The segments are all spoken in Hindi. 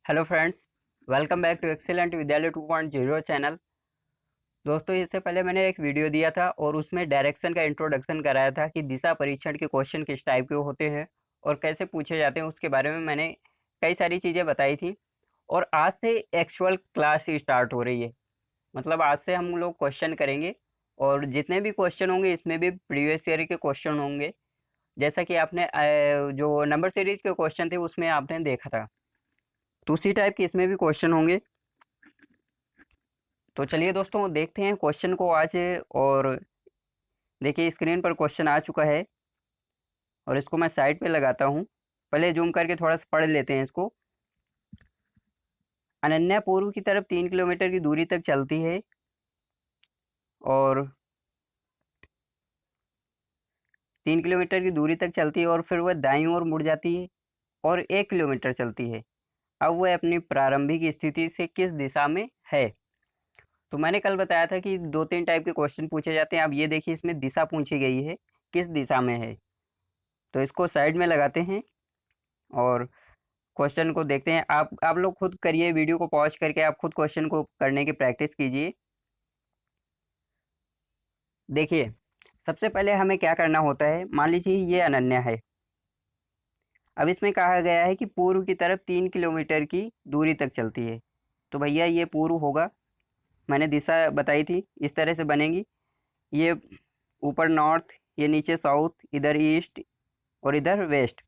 Hello friends, welcome back to excellent Vidyalaya 2.0 channel. दोस्तों, इससे पहले मैंने एक वीडियो दिया था और उसमें डायरेक्शन का इंट्रोडक्शन कराया था कि दिशा परीक्षण के क्वेश्चन किस टाइप के होते हैं और कैसे पूछे जाते हैं। उसके बारे में मैंने कई सारी चीज़ें बताई थी। और आज से एक्चुअल क्लास ही स्टार्ट हो रही है। मतलब आज से हम लोग क्वेश्चन करेंगे और जितने भी क्वेश्चन होंगे इसमें भी प्रीवियस ईयर के क्वेश्चन होंगे। जैसा कि आपने जो नंबर सीरीज के क्वेश्चन थे उसमें आपने देखा था, तो उसी टाइप के इसमें भी क्वेश्चन होंगे। तो चलिए दोस्तों, देखते हैं क्वेश्चन को आज। और देखिए, स्क्रीन पर क्वेश्चन आ चुका है और इसको मैं साइड पे लगाता हूँ। पहले जूम करके थोड़ा सा पढ़ लेते हैं इसको। अनन्या पूर्व की तरफ 3 किलोमीटर की दूरी तक चलती है और 3 किलोमीटर की दूरी तक चलती है और फिर वह दाईं ओर मुड़ जाती है और 1 किलोमीटर चलती है। अब वह अपनी प्रारंभिक स्थिति से किस दिशा में है? तो मैंने कल बताया था कि दो तीन टाइप के क्वेश्चन पूछे जाते हैं। अब ये देखिए, इसमें दिशा पूछी गई है, किस दिशा में है। तो इसको साइड में लगाते हैं और क्वेश्चन को देखते हैं। आप लोग खुद करिए, वीडियो को पॉज करके आप खुद क्वेश्चन को करने की प्रैक्टिस कीजिए। देखिए, सबसे पहले हमें क्या करना होता है। मान लीजिए ये अनन्या है। अब इसमें कहा गया है कि पूर्व की तरफ 3 किलोमीटर की दूरी तक चलती है। तो भैया ये पूर्व होगा। मैंने दिशा बताई थी, इस तरह से बनेगी। ये ऊपर नॉर्थ, ये नीचे साउथ, इधर ईस्ट और इधर वेस्ट।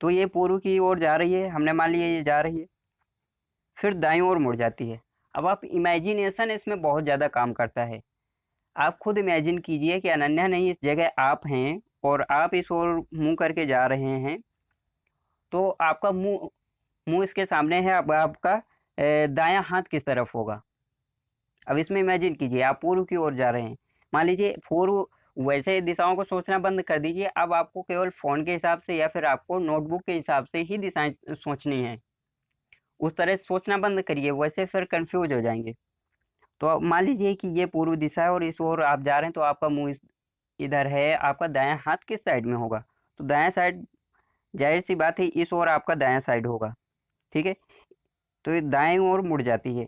तो ये पूर्व की ओर जा रही है, हमने मान लिया ये जा रही है, फिर दाईं ओर मुड़ जाती है। अब आप इमेजिनेशन इसमें बहुत ज़्यादा काम करता है। आप खुद इमेजिन कीजिए कि अनन्या नहीं, इस जगह आप हैं और आप इस ओर मुंह करके जा रहे हैं। तो आपका मुंह मुंह इसके सामने है। अब आपका दायां हाथ किस तरफ होगा? अब इसमें इमेजिन कीजिए, आप पूर्व की ओर जा रहे हैं। मान लीजिए पूर्व, वैसे दिशाओं को सोचना बंद कर दीजिए। अब आपको केवल फ़ोन के हिसाब से या फिर आपको नोटबुक के हिसाब से ही दिशाएं सोचनी है। उस तरह से सोचना बंद करिए, वैसे फिर कंफ्यूज हो जाएंगे। तो अब मान लीजिए कि ये पूर्व दिशा है और इस ओर आप जा रहे हैं, तो आपका मुंह इधर है। आपका दायां हाथ किस साइड में होगा? तो दायां साइड, जाहिर सी बात है, इस ओर आपका दायां साइड होगा। ठीक है। तो ये दाएं ओर मुड़ जाती है,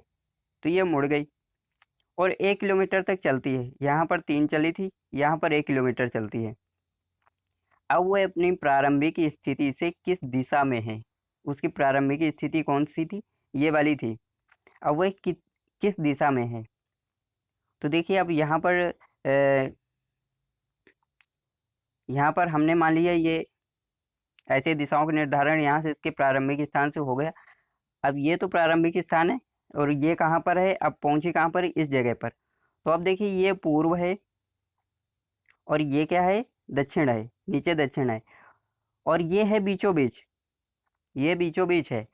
तो ये मुड़ गई और 1 किलोमीटर तक चलती है। यहाँ पर 3 चली थी, यहाँ पर 1 किलोमीटर चलती है। अब वह अपनी प्रारंभिक स्थिति से किस दिशा में है? उसकी प्रारंभिक स्थिति कौन सी थी? ये वाली थी। अब वह किस दिशा में है? तो देखिए, अब यहाँ पर हमने मान लिया ये ऐसे दिशाओं का निर्धारण यहाँ से इसके प्रारंभिक स्थान से हो गया। अब ये तो प्रारंभिक स्थान है और ये कहाँ पर है? अब पहुंची कहाँ पर? इस जगह पर। तो अब देखिए, ये पूर्व है और ये क्या है? दक्षिण है। नीचे दक्षिण है और ये है बीचों बीच। ये बीचों बीच है।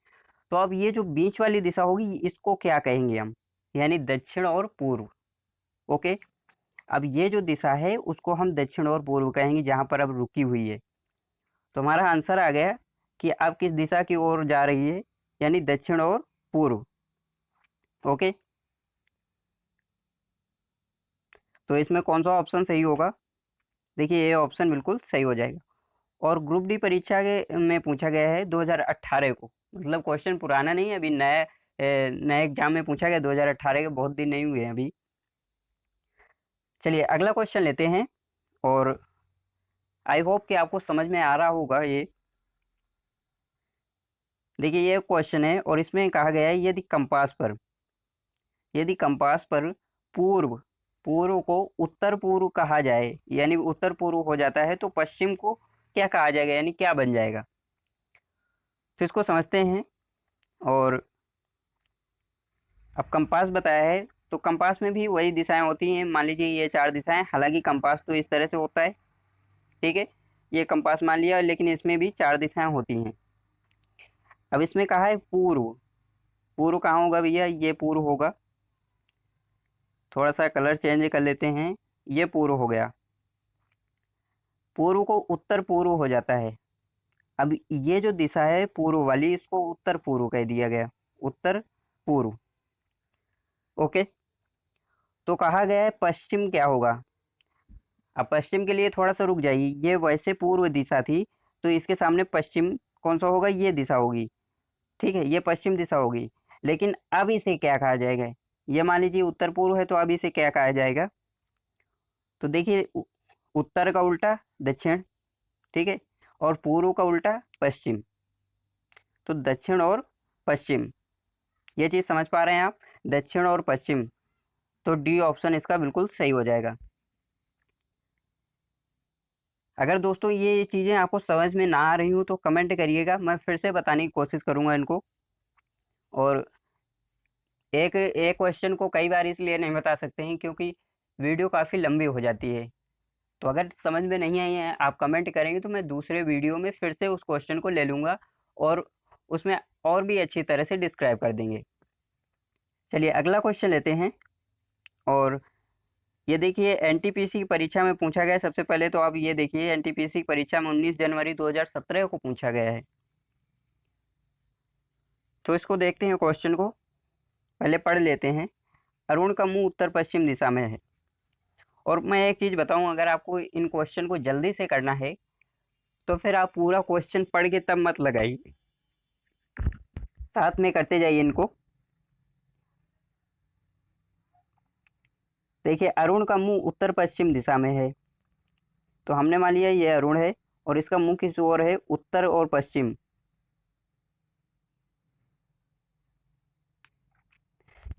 तो अब ये जो बीच वाली दिशा होगी इसको क्या कहेंगे हम? यानी दक्षिण और पूर्व। ओके। अब ये जो दिशा है उसको हम दक्षिण और पूर्व कहेंगे, जहाँ पर अब रुकी हुई है। तो हमारा आंसर आ गया कि अब किस दिशा की ओर जा रही है, यानी दक्षिण और पूर्व। ओके। तो इसमें कौन सा ऑप्शन सही होगा? देखिए, ये ऑप्शन बिल्कुल सही हो जाएगा। और ग्रुप डी परीक्षा के में पूछा गया है 2018 को। मतलब क्वेश्चन पुराना नहीं है, अभी नए एग्जाम में पूछा गया 2018 के। बहुत दिन नहीं हुए हैं अभी। चलिए अगला क्वेश्चन लेते हैं। और आई होप कि आपको समझ में आ रहा होगा ये। देखिए, ये क्वेश्चन है और इसमें कहा गया है, यदि कंपास पर पूर्व पूर्व को उत्तर पूर्व कहा जाए, यानी उत्तर पूर्व हो जाता है, तो पश्चिम को क्या कहा जाएगा, यानी क्या बन जाएगा? तो इसको समझते हैं। और अब कंपास बताया है, तो कंपास में भी वही दिशाएं होती हैं। मान लीजिए ये 4 दिशाएं, हालांकि कंपास तो इस तरह से होता है। ठीक है। ये कंपास मान लिया, लेकिन इसमें भी 4 दिशाएं होती हैं। अब इसमें कहा है पूर्व। पूर्व कहाँ होगा भैया? ये पूर्व होगा। थोड़ा सा कलर चेंज कर लेते हैं। ये पूर्व हो गया। पूर्व को उत्तर पूर्व हो जाता है। अब ये जो दिशा है पूर्व वाली, इसको उत्तर पूर्व कह दिया गया। उत्तर पूर्व। ओके। तो कहा गया है पश्चिम क्या होगा? अब पश्चिम के लिए थोड़ा सा रुक जाइए। ये वैसे पूर्व दिशा थी, तो इसके सामने पश्चिम कौन सा होगा? ये दिशा होगी। ठीक है, ये पश्चिम दिशा होगी। लेकिन अब इसे क्या कहा जाएगा? ये मान लीजिए उत्तर पूर्व है, तो अब इसे क्या कहा जाएगा? तो देखिए, उत्तर का उल्टा दक्षिण, ठीक है, और पूर्व का उल्टा पश्चिम। तो दक्षिण और पश्चिम, ये चीज़ समझ पा रहे हैं आप? दक्षिण और पश्चिम। तो डी ऑप्शन इसका बिल्कुल सही हो जाएगा। अगर दोस्तों ये चीज़ें आपको समझ में ना आ रही हूँ तो कमेंट करिएगा, मैं फिर से बताने की कोशिश करूँगा इनको। और एक एक क्वेश्चन को कई बार इसलिए नहीं बता सकते हैं क्योंकि वीडियो काफ़ी लंबी हो जाती है। तो अगर समझ में नहीं आई है, आप कमेंट करेंगे तो मैं दूसरे वीडियो में फिर से उस क्वेश्चन को ले लूँगा और उसमें और भी अच्छी तरह से डिस्क्राइब कर देंगे। चलिए अगला क्वेश्चन लेते हैं। और ये देखिए, एनटीपीसी की परीक्षा में पूछा गया है। सबसे पहले तो आप ये देखिए, एनटीपीसी की परीक्षा में 19 जनवरी 2017 को पूछा गया है। तो इसको देखते हैं, क्वेश्चन को पहले पढ़ लेते हैं। अरुण का मुंह उत्तर पश्चिम दिशा में है। और मैं एक चीज़ बताऊं, अगर आपको इन क्वेश्चन को जल्दी से करना है तो फिर आप पूरा क्वेश्चन पढ़ के तब मत लगाइए, साथ में करते जाइए इनको। देखिए, अरुण का मुंह उत्तर पश्चिम दिशा में है, तो हमने मान लिया ये अरुण है और इसका मुंह किस ओर है? उत्तर और पश्चिम।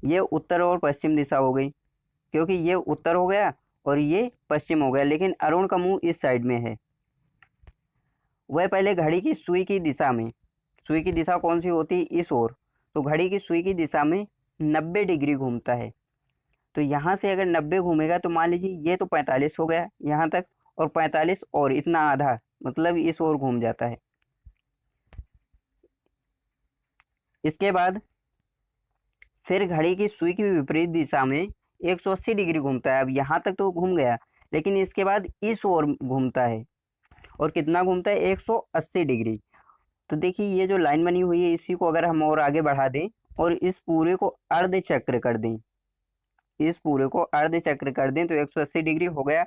ये उत्तर और पश्चिम दिशा हो गई, क्योंकि ये उत्तर हो गया और ये पश्चिम हो गया, लेकिन अरुण का मुंह इस साइड में है। वह पहले घड़ी की सुई की दिशा में, सुई की दिशा कौन सी होती है? इस ओर। तो घड़ी की सुई की दिशा में 90 डिग्री घूमता है। तो यहाँ से अगर 90 घूमेगा तो मान लीजिए ये तो 45 हो गया यहाँ तक, और 45 और इतना आधा, मतलब इस ओर घूम जाता है। इसके बाद फिर घड़ी की सुई की विपरीत दिशा में 180 डिग्री घूमता है। अब यहाँ तक तो घूम गया, लेकिन इसके बाद इस ओर घूमता है। और कितना घूमता है? 180 डिग्री। तो देखिए, ये जो लाइन बनी हुई है इसी को अगर हम और आगे बढ़ा दें और इस पूरे को अर्ध चक्र कर दें, इस पूरे को अर्ध चक्र कर दें तो 180 डिग्री हो गया।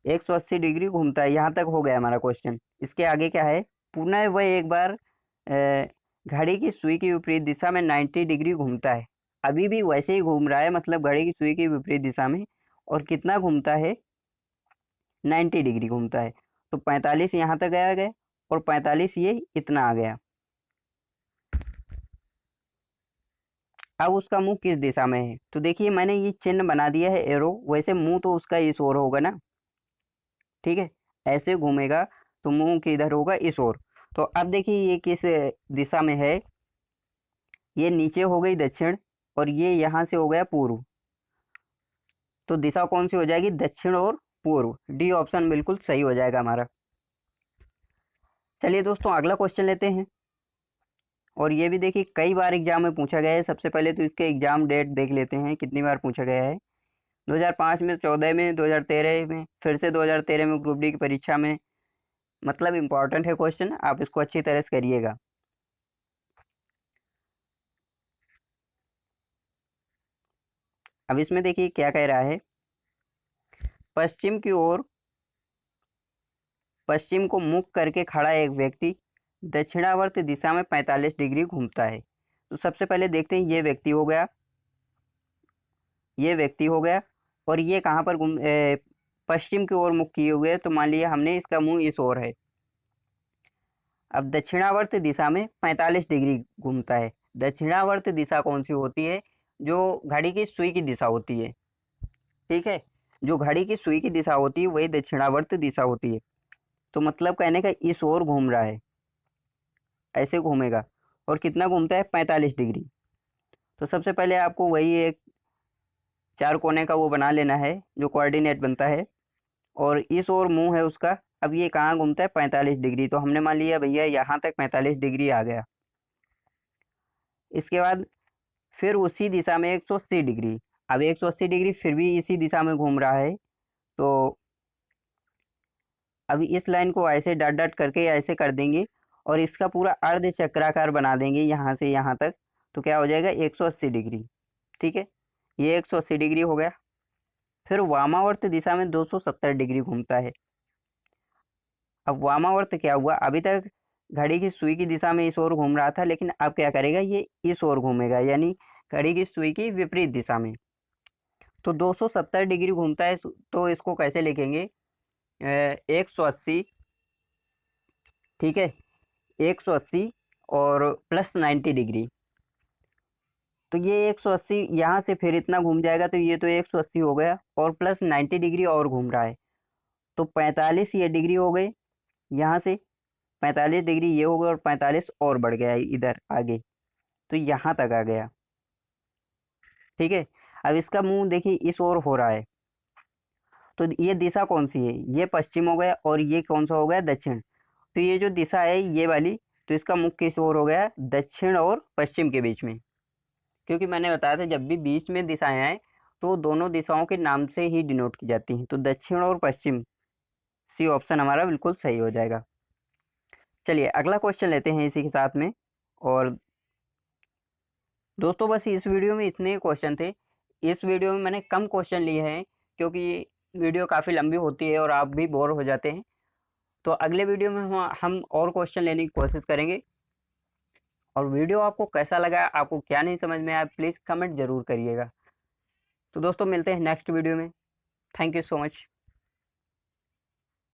180 डिग्री घूमता है, यहाँ तक हो गया हमारा क्वेश्चन। इसके आगे क्या है? पुनः वह एक बार घड़ी की सुई की विपरीत दिशा में 90 डिग्री घूमता है। अभी भी वैसे ही घूम रहा है, मतलब घड़ी की सुई की विपरीत दिशा में। और कितना घूमता है? 90 डिग्री घूमता है। तो 45 यहाँ तक आ गया और 45 ये इतना आ गया। अब उसका मुंह किस दिशा में है? तो देखिए, मैंने ये चिन्ह बना दिया है एरो, वैसे मुंह तो उसका इस ओर होगा ना, ठीक है, ऐसे घूमेगा तो मुंह किधर होगा? इस ओर। तो अब देखिए ये किस दिशा में है? ये नीचे हो गई दक्षिण और ये यहाँ से हो गया पूर्व। तो दिशा कौन सी हो जाएगी? दक्षिण और पूर्व। डी ऑप्शन बिल्कुल सही हो जाएगा हमारा। चलिए दोस्तों अगला क्वेश्चन लेते हैं। और ये भी देखिए कई बार एग्जाम में पूछा गया है। सबसे पहले तो इसके एग्जाम डेट देख लेते हैं कितनी बार पूछा गया है। 2005 में, 14 में, 2013 में, फिर से 2013 में ग्रुप डी की परीक्षा में। मतलब इम्पोर्टेंट है क्वेश्चन, आप इसको अच्छी तरह से करिएगा। अब इसमें देखिए क्या कह रहा है। पश्चिम की ओर, पश्चिम को मुख करके खड़ा एक व्यक्ति दक्षिणावर्त दिशा में 45 डिग्री घूमता है। तो सबसे पहले देखते हैं, ये व्यक्ति हो गया, ये व्यक्ति हो गया, और ये कहाँ पर पश्चिम की ओर मुख किए हुए है। तो मान लिया हमने इसका मुंह इस ओर है। अब दक्षिणावर्त दिशा में 45 डिग्री घूमता है। दक्षिणावर्त दिशा कौन सी होती है? जो घड़ी की सुई की दिशा होती है, ठीक है, जो घड़ी की सुई की दिशा होती है वही दक्षिणावर्त दिशा होती है। तो मतलब कहने का इस ओर घूम रहा है, ऐसे घूमेगा। और कितना घूमता है? 45 डिग्री। तो सबसे पहले आपको वही एक चार कोने का वो बना लेना है जो कोऑर्डिनेट बनता है, और इस ओर मुंह है उसका। अब ये कहाँ घूमता है? 45 डिग्री। तो हमने मान लिया भैया यहाँ तक 45 डिग्री आ गया। इसके बाद फिर उसी दिशा में 180 डिग्री। अब 180 डिग्री फिर भी इसी दिशा में घूम रहा है। तो अभी इस लाइन को ऐसे डॉट डॉट करके ऐसे कर देंगे और इसका पूरा अर्ध चक्राकार बना देंगे यहाँ से यहाँ तक। तो क्या हो जाएगा? 180 डिग्री। ठीक है, ये 180 डिग्री हो गया। फिर वामावर्त दिशा में 270 डिग्री घूमता है। अब वामावर्त क्या हुआ? अभी तक घड़ी की सुई की दिशा में इस ओर घूम रहा था, लेकिन अब क्या करेगा, ये इस ओर घूमेगा, यानी घड़ी की सुई की विपरीत दिशा में। तो 270 डिग्री घूमता है, तो इसको कैसे लिखेंगे, 180, ठीक है, 180 और प्लस 90 डिग्री। तो ये 180 यहाँ से फिर इतना घूम जाएगा, तो ये तो 180 हो गया, और प्लस 90 डिग्री और घूम रहा है, तो 45 ये डिग्री हो गई। यहाँ से 45 डिग्री ये हो गया, और 45 और बढ़ गया इधर आगे, तो यहाँ तक आ गया। ठीक है, अब इसका मुंह देखिए इस ओर हो रहा है, तो ये दिशा कौन सी है, ये पश्चिम हो गया, और ये कौन सा हो गया, दक्षिण। तो ये जो दिशा है ये वाली, तो इसका मुख किस ओर हो गया, दक्षिण और पश्चिम के बीच में। क्योंकि मैंने बताया था जब भी बीच में दिशाएं आए तो दोनों दिशाओं के नाम से ही डिनोट की जाती हैं, तो दक्षिण और पश्चिम, सी ऑप्शन हमारा बिल्कुल सही हो जाएगा। चलिए अगला क्वेश्चन लेते हैं इसी के साथ में। और दोस्तों बस इस वीडियो में इतने क्वेश्चन थे। इस वीडियो में मैंने कम क्वेश्चन लिए हैं, क्योंकि वीडियो काफ़ी लंबी होती है और आप भी बोर हो जाते हैं। तो अगले वीडियो में हम और क्वेश्चन लेने की कोशिश करेंगे। और वीडियो आपको कैसा लगा, आपको क्या नहीं समझ में आया, प्लीज़ कमेंट जरूर करिएगा। तो दोस्तों मिलते हैं नेक्स्ट वीडियो में। Thank you so much.